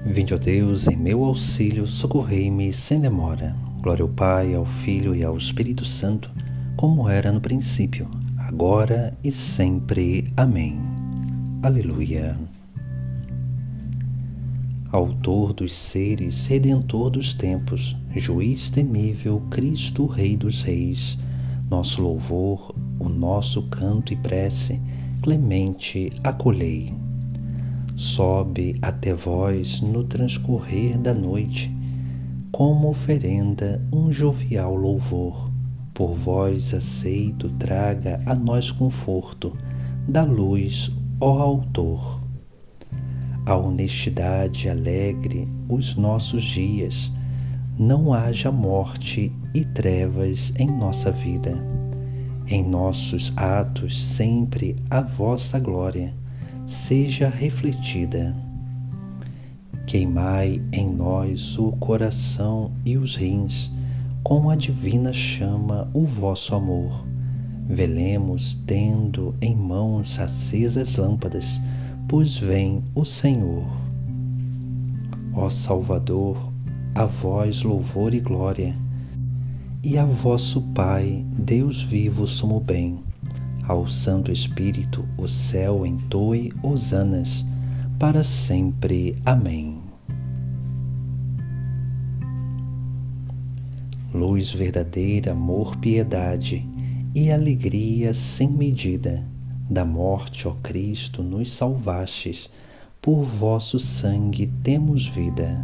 Vinde, ó Deus, em meu auxílio, socorrei-me sem demora. Glória ao Pai, ao Filho e ao Espírito Santo, como era no princípio, agora e sempre. Amém. Aleluia. Autor dos seres, Redentor dos tempos, Juiz temível, Cristo, Rei dos reis, nosso louvor, o nosso canto e prece, clemente acolhei. Sobe até vós no transcorrer da noite, como oferenda um jovial louvor. Por vós aceito traga a nós conforto, da luz, ó Autor. A honestidade alegre os nossos dias, não haja morte e trevas em nossa vida. Em nossos atos sempre a vossa glória seja refletida. Queimai em nós o coração e os rins, com a divina chama o vosso amor. Velemos tendo em mãos acesas lâmpadas, pois vem o Senhor. Ó Salvador, a vós louvor e glória, e a vosso Pai, Deus vivo, sumo bem. Ao Santo Espírito o céu entoe hosanas, para sempre. Amém. Luz verdadeira, amor, piedade e alegria sem medida, da morte, ó Cristo, nos salvastes, por vosso sangue temos vida.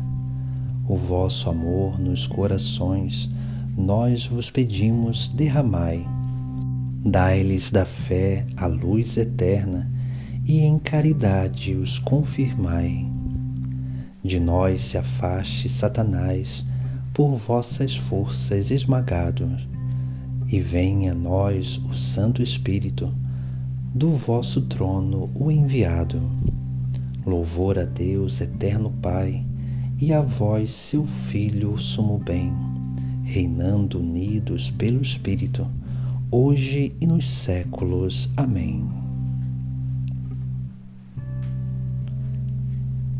O vosso amor nos corações, nós vos pedimos, derramai. Dai-lhes da fé a luz eterna, e em caridade os confirmai. De nós se afaste Satanás, por vossas forças esmagado, e venha a nós o Santo Espírito, do vosso trono o enviado. Louvor a Deus, eterno Pai, e a vós, seu Filho, sumo bem, reinando unidos pelo Espírito, hoje e nos séculos. Amém.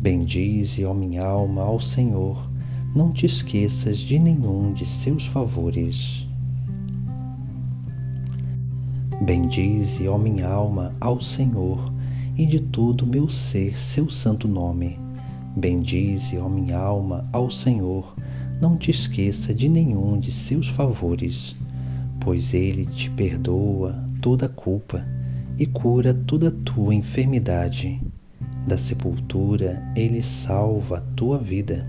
Bendize, ó minha alma, ao Senhor, não te esqueças de nenhum de seus favores. Bendize, ó minha alma, ao Senhor, e de todo meu ser seu santo nome. Bendize, ó minha alma, ao Senhor, não te esqueça de nenhum de seus favores, pois Ele te perdoa toda culpa e cura toda tua enfermidade. Da sepultura Ele salva a tua vida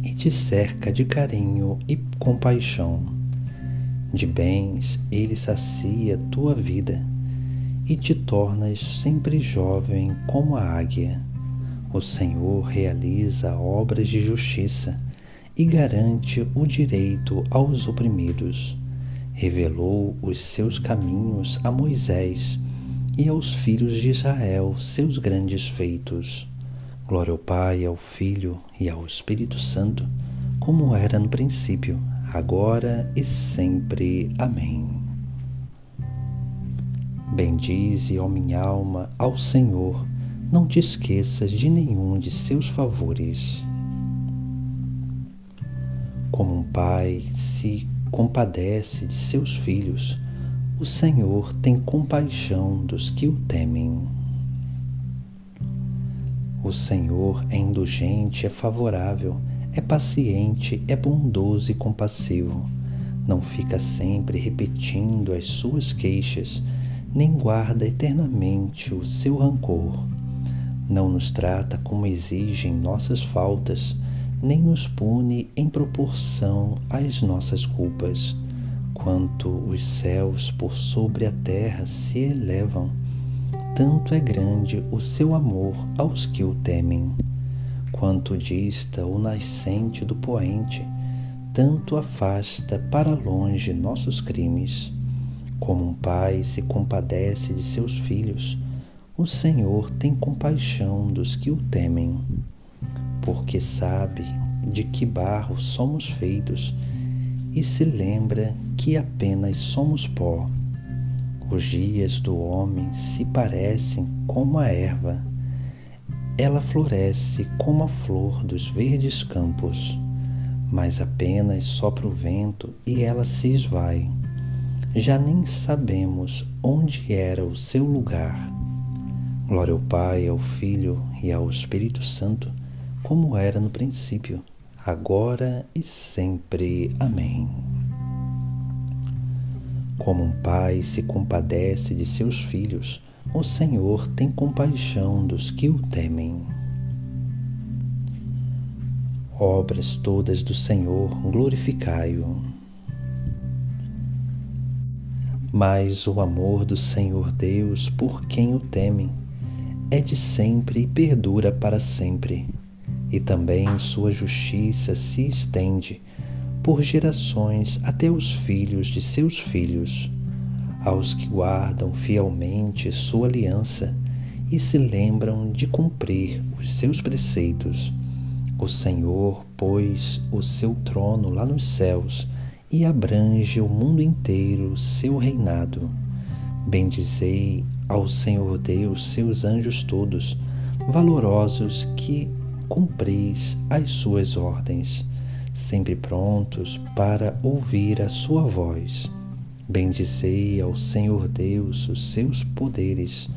e te cerca de carinho e compaixão. De bens Ele sacia tua vida e te tornas sempre jovem como a águia. O Senhor realiza obras de justiça e garante o direito aos oprimidos. Revelou os seus caminhos a Moisés e aos filhos de Israel seus grandes feitos. Glória ao Pai, ao Filho e ao Espírito Santo, como era no princípio, agora e sempre. Amém. Bendize, ó minha alma, ao Senhor, não te esqueças de nenhum de seus favores. Como um pai se compadece de seus filhos, o Senhor tem compaixão dos que o temem. O Senhor é indulgente, é favorável, é paciente, é bondoso e compassivo. Não fica sempre repetindo as suas queixas, nem guarda eternamente o seu rancor. Não nos trata como exigem nossas faltas, nem nos pune em proporção às nossas culpas. Quanto os céus por sobre a terra se elevam, tanto é grande o seu amor aos que o temem. Quanto dista o nascente do poente, tanto afasta para longe nossos crimes. Como um pai se compadece de seus filhos, o Senhor tem compaixão dos que o temem. Porque sabe de que barro somos feitos e se lembra que apenas somos pó. Os dias do homem se parecem como a erva, ela floresce como a flor dos verdes campos, mas apenas sopra o vento e ela se esvai. Já nem sabemos onde era o seu lugar. Glória ao Pai, ao Filho e ao Espírito Santo, como era no princípio, agora e sempre. Amém. Como um pai se compadece de seus filhos, o Senhor tem compaixão dos que o temem. Obras todas do Senhor, glorificai-o. Mas o amor do Senhor Deus por quem o temem é de sempre e perdura para sempre, e também sua justiça se estende por gerações até os filhos de seus filhos, aos que guardam fielmente sua aliança e se lembram de cumprir os seus preceitos. O Senhor pôs o seu trono lá nos céus e abrange o mundo inteiro seu reinado. Bendizei ao Senhor Deus seus anjos todos, valorosos que cumpris as suas ordens, sempre prontos para ouvir a sua voz. Bendizei ao Senhor Deus os seus poderes,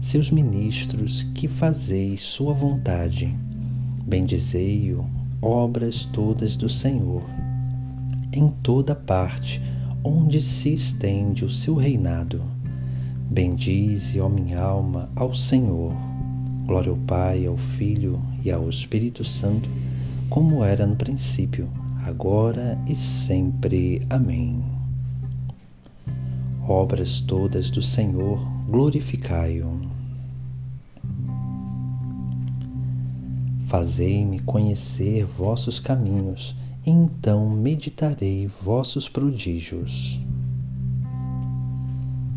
seus ministros que fazeis sua vontade. Bendizei-o, obras todas do Senhor, em toda parte onde se estende o seu reinado. Bendize, ó minha alma, ao Senhor. Glória ao Pai, ao Filho e ao Espírito Santo, como era no princípio, agora e sempre. Amém. Obras todas do Senhor, glorificai-o. Fazei-me conhecer vossos caminhos, e então meditarei vossos prodígios.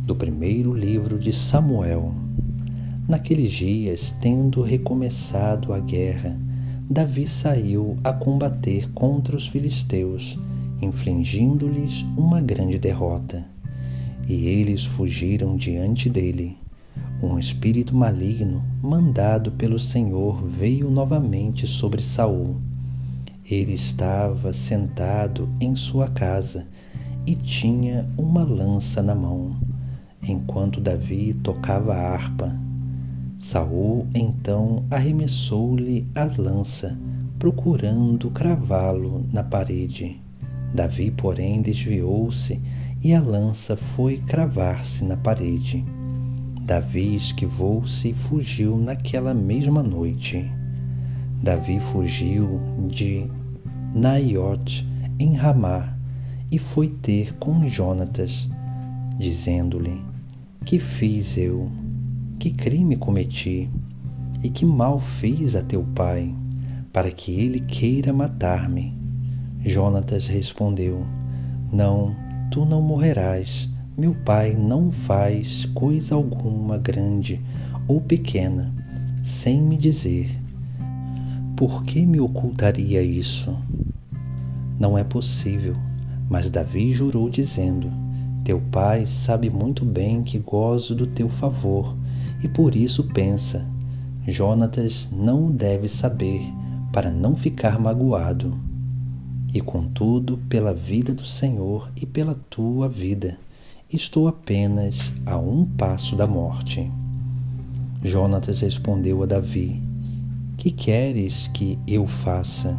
Do primeiro livro de Samuel. Naqueles dias, tendo recomeçado a guerra, Davi saiu a combater contra os filisteus, infligindo-lhes uma grande derrota. E eles fugiram diante dele. Um espírito maligno, mandado pelo Senhor, veio novamente sobre Saul. Ele estava sentado em sua casa e tinha uma lança na mão, enquanto Davi tocava a harpa. Saul então arremessou-lhe a lança, procurando cravá-lo na parede. Davi, porém, desviou-se e a lança foi cravar-se na parede. Davi esquivou-se e fugiu naquela mesma noite. Davi fugiu de Naiote em Ramá e foi ter com Jonatas, dizendo-lhe: Que fiz eu? Que crime cometi? E que mal fiz a teu pai, para que ele queira matar-me? Jonatas respondeu: Não, tu não morrerás. Meu pai não faz coisa alguma grande ou pequena, sem me dizer. Por que me ocultaria isso? Não é possível. Mas Davi jurou, dizendo: Teu pai sabe muito bem que gozo do teu favor, e por isso pensa: Jonatas não o deve saber, para não ficar magoado. E contudo, pela vida do Senhor e pela tua vida, estou apenas a um passo da morte. Jonatas respondeu a Davi: Que queres que eu faça?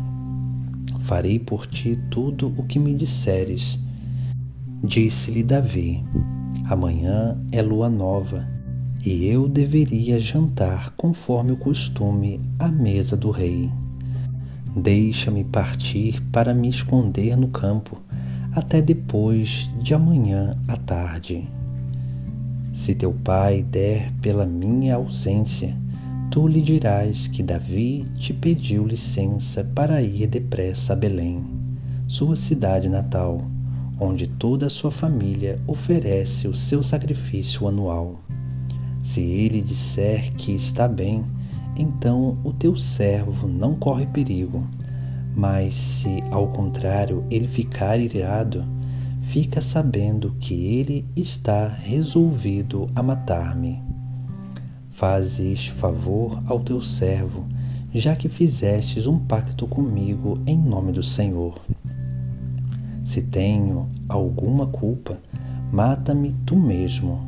Farei por ti tudo o que me disseres. Disse-lhe Davi: Amanhã é lua nova, e eu deveria jantar conforme o costume à mesa do rei. Deixa-me partir para me esconder no campo, até depois de amanhã à tarde. Se teu pai der pela minha ausência, tu lhe dirás que Davi te pediu licença para ir depressa a Belém, sua cidade natal, onde toda a sua família oferece o seu sacrifício anual. Se ele disser que está bem, então o teu servo não corre perigo. Mas se, ao contrário, ele ficar irado, fica sabendo que ele está resolvido a matar-me. Faze este favor ao teu servo, já que fizestes um pacto comigo em nome do Senhor. Se tenho alguma culpa, mata-me tu mesmo,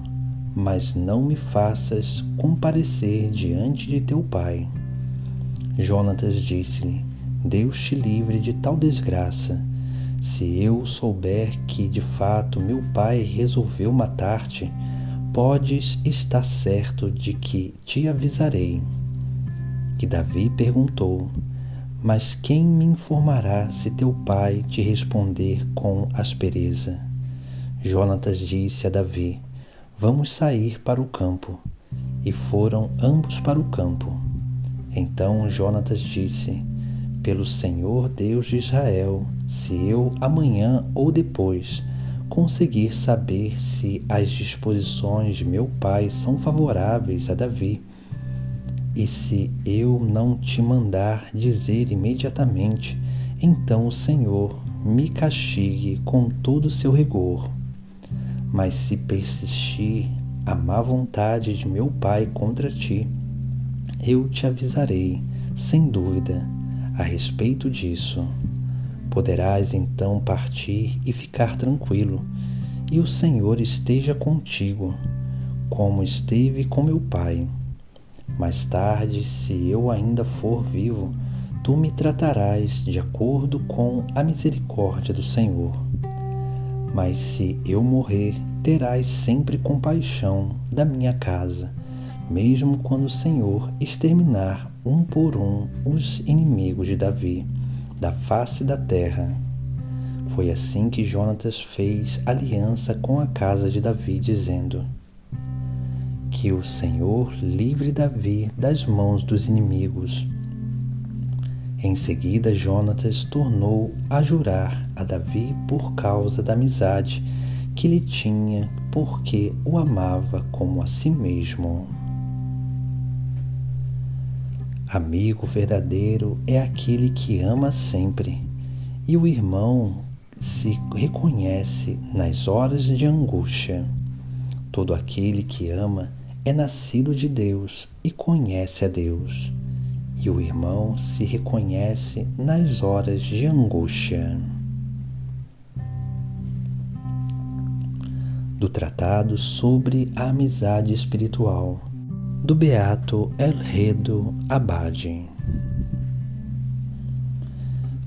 mas não me faças comparecer diante de teu pai. Jonatas disse-lhe: Deus te livre de tal desgraça. Se eu souber que de fato meu pai resolveu matar-te, podes estar certo de que te avisarei. E Davi perguntou: Mas quem me informará se teu pai te responder com aspereza? Jonatas disse a Davi: Vamos sair para o campo. E foram ambos para o campo. Então Jonatas disse: Pelo Senhor Deus de Israel, se eu amanhã ou depois conseguir saber se as disposições de meu pai são favoráveis a Davi, e se eu não te mandar dizer imediatamente, então o Senhor me castigue com todo o seu rigor. Mas se persistir a má vontade de meu pai contra ti, eu te avisarei, sem dúvida, a respeito disso. Poderás então partir e ficar tranquilo, e o Senhor esteja contigo, como esteve com meu pai. Mais tarde, se eu ainda for vivo, tu me tratarás de acordo com a misericórdia do Senhor. Mas se eu morrer, terás sempre compaixão da minha casa, mesmo quando o Senhor exterminar um por um os inimigos de Davi da face da terra. Foi assim que Jonatas fez aliança com a casa de Davi, dizendo: Que o Senhor livre Davi das mãos dos inimigos. Em seguida, Jonatas tornou a jurar a Davi por causa da amizade que lhe tinha, porque o amava como a si mesmo. Amigo verdadeiro é aquele que ama sempre, e o irmão se reconhece nas horas de angústia. Todo aquele que ama é nascido de Deus e conhece a Deus, e o irmão se reconhece nas horas de angústia. Do Tratado sobre a Amizade Espiritual, do Beato Elrredo Abade.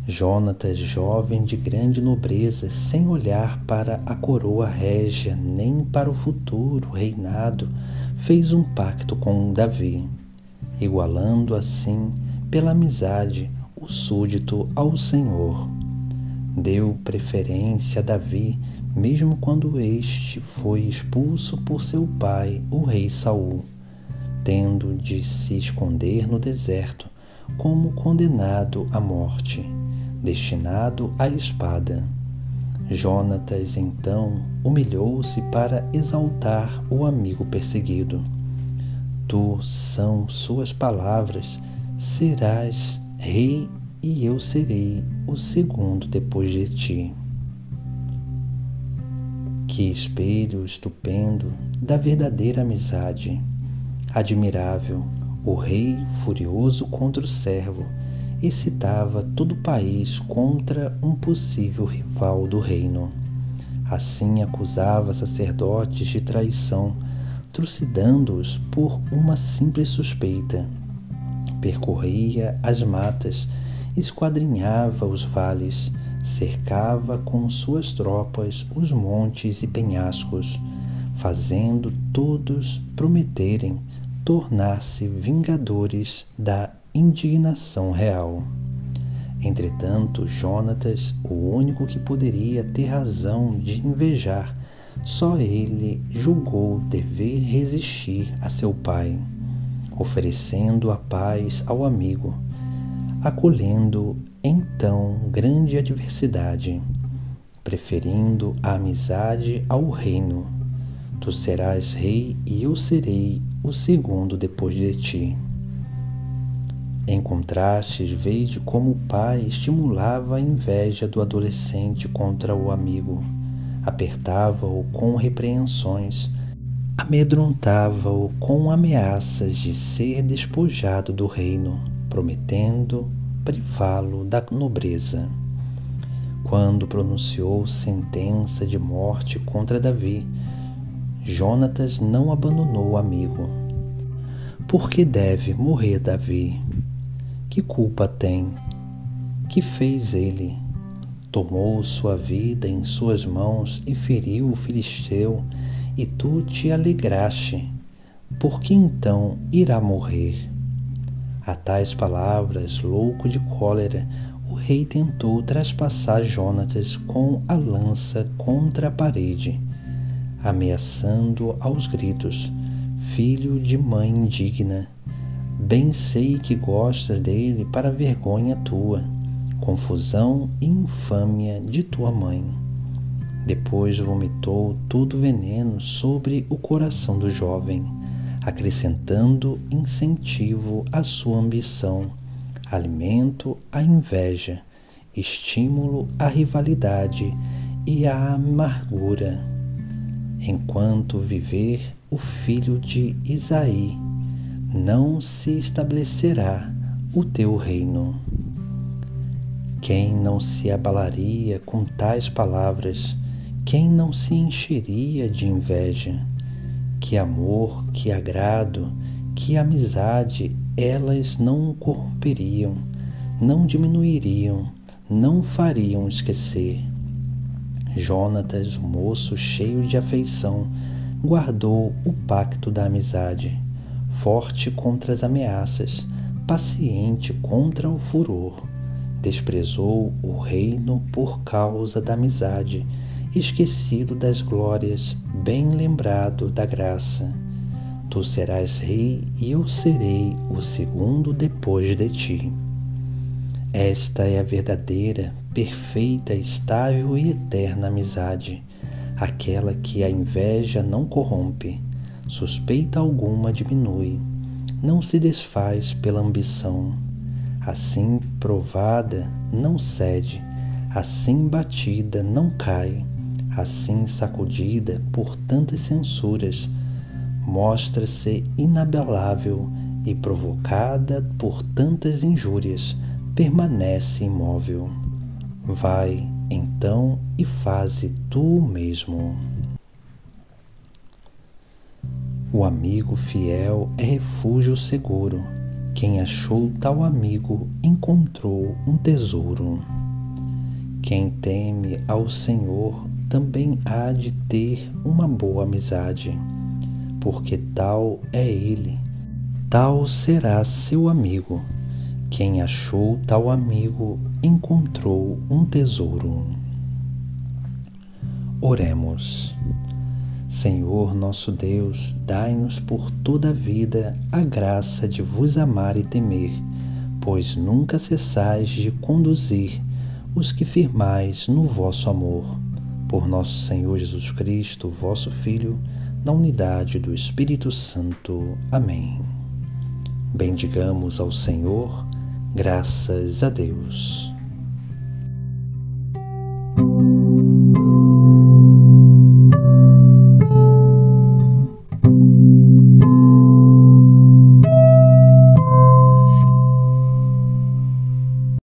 Jonatas, jovem de grande nobreza, sem olhar para a coroa régia nem para o futuro reinado, fez um pacto com Davi, igualando assim, pela amizade, o súdito ao Senhor. Deu preferência a Davi, mesmo quando este foi expulso por seu pai, o rei Saul, tendo de se esconder no deserto, como condenado à morte, destinado à espada. Jonatas, então, humilhou-se para exaltar o amigo perseguido. Tu, são suas palavras, serás rei e eu serei o segundo depois de ti. Que espelho estupendo da verdadeira amizade! Admirável, o rei, furioso contra o servo, excitava todo o país contra um possível rival do reino. Assim acusava sacerdotes de traição, trucidando-os por uma simples suspeita. Percorria as matas, esquadrinhava os vales, cercava com suas tropas os montes e penhascos, fazendo todos prometerem tornar-se vingadores da indignação real. Entretanto, Jonatas, o único que poderia ter razão de invejar, só ele julgou dever resistir a seu pai, oferecendo a paz ao amigo, acolhendo então grande adversidade, preferindo a amizade ao reino. Tu serás rei e eu serei o segundo depois de ti. Em contraste, veja como o pai estimulava a inveja do adolescente contra o amigo, apertava-o com repreensões, amedrontava-o com ameaças de ser despojado do reino, prometendo privá-lo da nobreza. Quando pronunciou sentença de morte contra Davi, Jonatas não abandonou o amigo. Por que deve morrer Davi? Que culpa tem? Que fez ele? Tomou sua vida em suas mãos e feriu o filisteu, e tu te alegraste. Por que então irá morrer? A tais palavras, louco de cólera, o rei tentou traspassar Jonatas com a lança contra a parede, ameaçando aos gritos: filho de mãe indigna, bem sei que gostas dele para vergonha tua, confusão e infâmia de tua mãe. Depois vomitou todo o veneno sobre o coração do jovem, acrescentando incentivo à sua ambição, alimento à inveja, estímulo à rivalidade e à amargura. Enquanto viver o filho de Isaí, não se estabelecerá o teu reino. Quem não se abalaria com tais palavras? Quem não se encheria de inveja? Que amor, que agrado, que amizade elas não corromperiam, não diminuiriam, não fariam esquecer. Jonatas, o moço cheio de afeição, guardou o pacto da amizade, forte contra as ameaças, paciente contra o furor. Desprezou o reino por causa da amizade, esquecido das glórias, bem lembrado da graça. Tu serás rei e eu serei o segundo depois de ti. Esta é a verdadeira, perfeita, estável e eterna amizade, aquela que a inveja não corrompe, suspeita alguma diminui, não se desfaz pela ambição. Assim provada, não cede, assim batida, não cai, assim sacudida por tantas censuras, mostra-se inabalável e provocada por tantas injúrias, permanece imóvel. Vai, então, e faze tu o mesmo. O amigo fiel é refúgio seguro. Quem achou tal amigo encontrou um tesouro. Quem teme ao Senhor também há de ter uma boa amizade, porque tal é ele, tal será seu amigo. Quem achou tal amigo encontrou um tesouro. Oremos. Senhor nosso Deus, dai-nos por toda a vida a graça de vos amar e temer, pois nunca cessais de conduzir os que firmais no vosso amor. Por nosso Senhor Jesus Cristo, vosso Filho, na unidade do Espírito Santo. Amém. Bendigamos ao Senhor, graças a Deus.